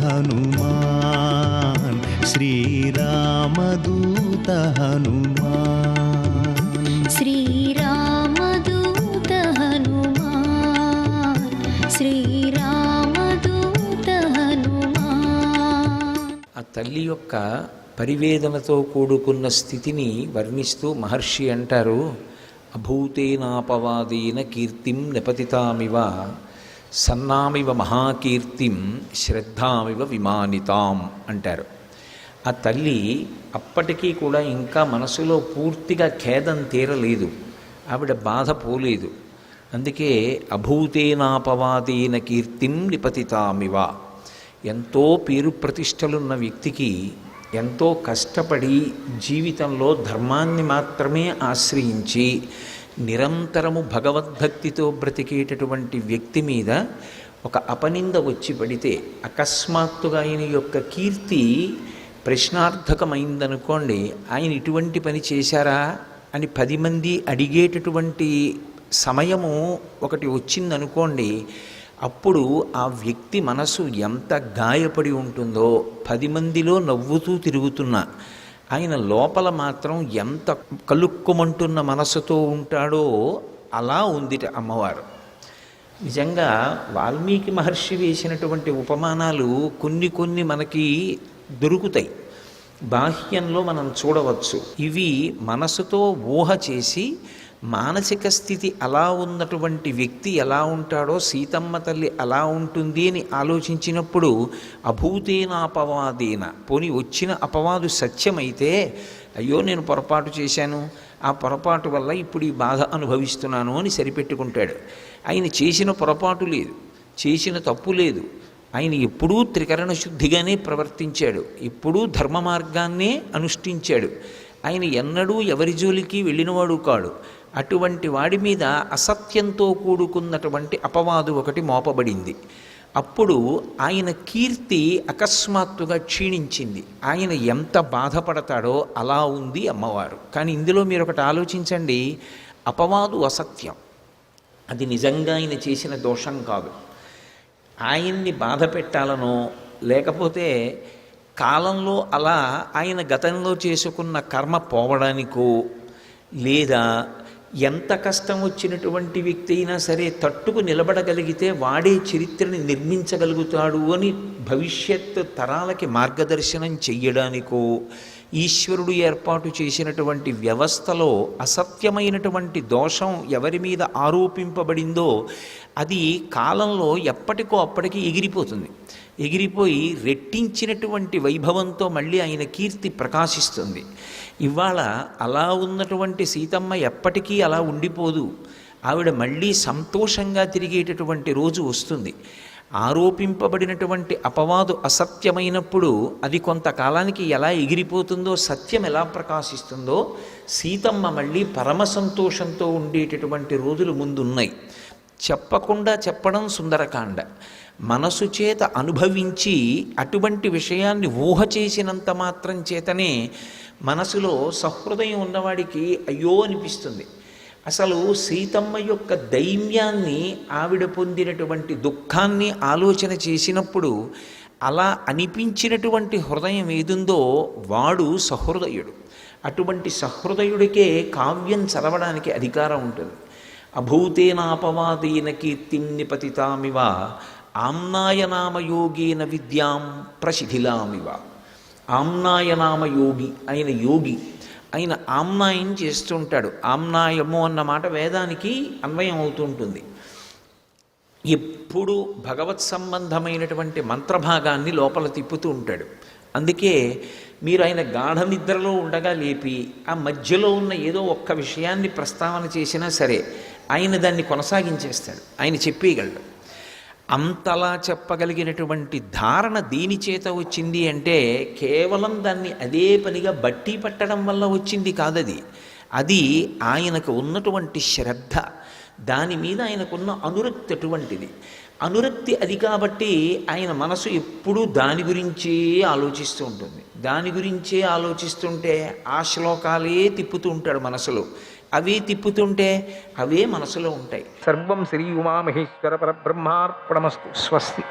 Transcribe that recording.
హనుమాన్ శ్రీరామదూత హనుమాన్ శ్రీరామదూత హనుమాన్ శ్రీరామదూత హనుమాన్. ఆ తల్లి యొక్క పరివేదనతో కూడుకున్న స్థితిని వర్ణిస్తూ మహర్షి అంటారు, అభూతేనాపవాదేన కీర్తిం నిపతితామివ సన్నామివ మహాకీర్తిం శ్రద్ధామివ విమానితాం అంటారు. ఆ తల్లి అప్పటికీ కూడా ఇంకా మనసులో పూర్తిగా ఖేదం తీరలేదు, ఆవిడ బాధ పోలేదు. అందుకే అభూతేనాపవాదేన కీర్తిం నిపతితామివ, ఎంతో పేరు ప్రతిష్టలున్న వ్యక్తికి ఎంతో కష్టపడి జీవితంలో ధర్మాన్ని మాత్రమే ఆశ్రయించి నిరంతరము భగవద్భక్తితో బ్రతికేటటువంటి వ్యక్తి మీద ఒక అపనింద వచ్చి పడితే, అకస్మాత్తుగా ఆయన యొక్క కీర్తి ప్రశ్నార్థకమైందనుకోండి, ఆయన ఇటువంటి పని చేశారా అని 10 మంది అడిగేటటువంటి సమయము ఒకటి వచ్చిందనుకోండి, అప్పుడు ఆ వ్యక్తి మనసు ఎంత గాయపడి ఉంటుందో, 10 మందిలో నవ్వుతూ తిరుగుతున్నా ఆయన లోపల మాత్రం ఎంత కలుక్కుమంటున్న మనసుతో ఉంటాడో అలా ఉందిట అమ్మవారు. నిజంగా వాల్మీకి మహర్షి వేసినటువంటి ఉపమానాలు కొన్ని మనకి దొరుకుతాయి, బాహ్యంలో మనం చూడవచ్చు. ఇవి మనసుతో ఊహ చేసి మానసిక స్థితి అలా ఉన్నటువంటి వ్యక్తి ఎలా ఉంటాడో సీతమ్మ తల్లి అలా ఉంటుంది అని ఆలోచించినప్పుడు, అభూతేనాపవాదేన, పోని వచ్చిన అపవాదు సత్యమైతే, అయ్యో నేను పొరపాటు చేశాను, ఆ పొరపాటు వల్ల ఇప్పుడు ఈ బాధ అనుభవిస్తున్నాను అని సరిపెట్టుకుంటాడు. ఆయన చేసిన పొరపాటు లేదు, చేసిన తప్పు లేదు, ఆయన ఎప్పుడూ త్రికరణ శుద్ధిగానే ప్రవర్తించాడు, ఎప్పుడూ ధర్మ మార్గాన్నే అనుష్ఠించాడు. ఆయన ఎన్నడూ ఎవరి జోలికి వెళ్ళినవాడు కాడు. అటువంటి వాడి మీద అసత్యంతో కూడుకున్నటువంటి అపవాదు ఒకటి మోపబడింది. అప్పుడు ఆయన కీర్తి అకస్మాత్తుగా క్షీణించింది. ఆయన ఎంత బాధపడతాడో అలా ఉంది అమ్మవారు. కానీ ఇందులో మీరు ఒకటి ఆలోచించండి, అపవాదు అసత్యం, అది నిజంగా ఆయన చేసిన దోషం కాదు. ఆయన్ని బాధ పెట్టాలనో లేకపోతే కాలంలో అలా ఆయన గతంలో చేసుకున్న కర్మ పోవడానికో, లేదా ఎంత కష్టం వచ్చినటువంటి వ్యక్తి అయినా సరే తట్టుకు నిలబడగలిగితే వాడే చరిత్రని నిర్మించగలుగుతాడు అని భవిష్యత్ తరాలకి మార్గదర్శనం చెయ్యడానికో, ఈశ్వరుడు ఏర్పాటు చేసినటువంటి వ్యవస్థలో అసత్యమైనటువంటి దోషం ఎవరి మీద ఆరోపింపబడిందో అది కాలంలో ఎప్పటికో అప్పటికి ఎగిరిపోతుంది. ఎగిరిపోయి రెట్టించినటువంటి వైభవంతో మళ్ళీ ఆయన కీర్తి ప్రకాశిస్తుంది. ఇవాళ అలా ఉన్నటువంటి సీతమ్మ ఎప్పటికీ అలా ఉండిపోదు, ఆవిడ మళ్ళీ సంతోషంగా తిరిగేటటువంటి రోజు వస్తుంది. ఆరోపింపబడినటువంటి అపవాదు అసత్యమైనప్పుడు అది కొంతకాలానికి ఎలా ఎగిరిపోతుందో, సత్యం ఎలా ప్రకాశిస్తుందో, సీతమ్మ మళ్ళీ పరమ సంతోషంతో ఉండేటటువంటి రోజులు ముందున్నాయి. చెప్పకుండా చెప్పడం సుందరకాండ, మనసు చేత అనుభవించి అటువంటి విషయాన్ని ఊహ చేసినంత మాత్రం చేతనే మనసులో సహృదయం ఉన్నవాడికి అయ్యో అనిపిస్తుంది. అసలు సీతమ్మ యొక్క దైన్యాన్ని, ఆవిడ పొందినటువంటి దుఃఖాన్ని ఆలోచన చేసినప్పుడు అలా అనిపించినటువంటి హృదయం ఏదుందో వాడు సహృదయుడు. అటువంటి సహృదయుడికే కావ్యం చదవడానికి అధికారం ఉంటుంది. అభూతేనాపవాదేన కీర్తిం నిపతితామివ ఆమ్నాయనామయోగేన విద్యాం ప్రశిథిలామివ. ఆమ్నాయనామయోగి, ఆయన యోగి, ఆయన ఆమ్నాయం చేస్తుంటాడు. ఆమ్నాయము అన్న మాట వేదానికి అన్వయం అవుతుంటుంది. ఎప్పుడు భగవత్ సంబంధమైనటువంటి మంత్రభాగాన్ని లోపల తిప్పుతూ ఉంటాడు. అందుకే మీరు ఆయన గాఢ నిద్రలో ఉండగా లేపి ఆ మధ్యలో ఉన్న ఏదో ఒక్క విషయాన్ని ప్రస్తావన చేసినా సరే ఆయన దాన్ని కొనసాగించేస్తాడు, ఆయన చెప్పేయగలడు. అంతలా చెప్పగలిగినటువంటి ధారణ దేని చేత వచ్చింది అంటే కేవలం దాన్ని అదే పనిగా బట్టి పట్టడం వల్ల వచ్చింది కాదది. అది ఆయనకు ఉన్నటువంటి శ్రద్ధ, దాని మీద ఆయనకున్న అనురక్తి అటువంటిది. అనురక్తి అది కాబట్టి ఆయన మనసు ఎప్పుడూ దాని గురించే ఆలోచిస్తూ ఉంటుంది. దాని గురించే ఆలోచిస్తుంటే ఆ శ్లోకాలే తిప్పుతూ ఉంటాడు మనసులో. అవే తిప్పుతుంటే అవే మనసులో ఉంటాయి. సర్వం శ్రీ ఉమామహేశ్వర పరబ్రహ్మార్పణమస్తు. స్వస్తి.